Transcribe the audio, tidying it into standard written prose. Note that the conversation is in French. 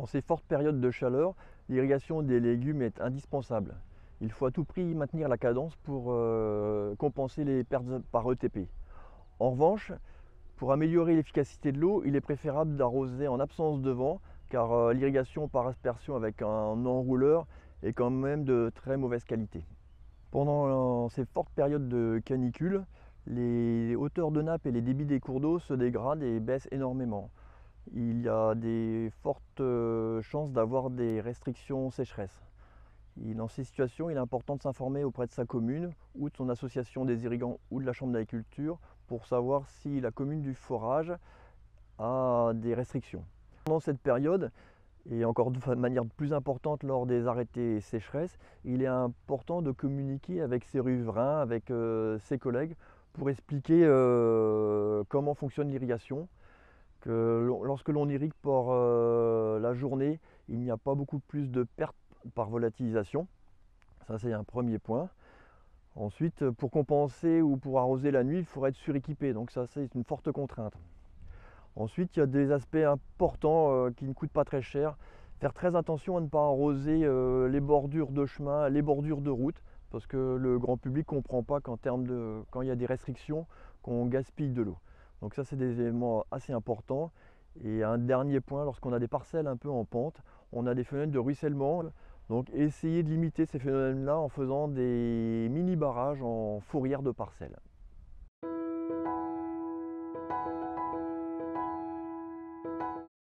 ces fortes périodes de chaleur, l'irrigation des légumes est indispensable. Il faut à tout prix maintenir la cadence pour compenser les pertes par ETP. En revanche, pour améliorer l'efficacité de l'eau, il est préférable d'arroser en absence de vent, car l'irrigation par aspersion avec un enrouleur est quand même de très mauvaise qualité. Pendant ces fortes périodes de canicule, les hauteurs de nappe et les débits des cours d'eau se dégradent et baissent énormément. Il y a des fortes chances d'avoir des restrictions sécheresse. Dans ces situations, il est important de s'informer auprès de sa commune ou de son association des irrigants ou de la chambre d'agriculture pour savoir si la commune du forage a des restrictions. Pendant cette période, et encore de manière plus importante lors des arrêtés sécheresse, il est important de communiquer avec ses riverains, avec ses collègues, pour expliquer comment fonctionne l'irrigation, que lorsque l'on irrigue par la journée, il n'y a pas beaucoup plus de pertes par volatilisation. Ça, c'est un premier point. Ensuite, pour compenser ou pour arroser la nuit, il faudrait être suréquipé, donc ça, c'est une forte contrainte. Ensuite, il y a des aspects importants qui ne coûtent pas très cher. Faire très attention à ne pas arroser les bordures de chemin, les bordures de route, parce que le grand public ne comprend pas quand il y a des restrictions, qu'on gaspille de l'eau. Donc ça, c'est des éléments assez importants. Et un dernier point, lorsqu'on a des parcelles un peu en pente, on a des phénomènes de ruissellement. Donc essayer de limiter ces phénomènes-là en faisant des mini-barrages en fourrière de parcelles.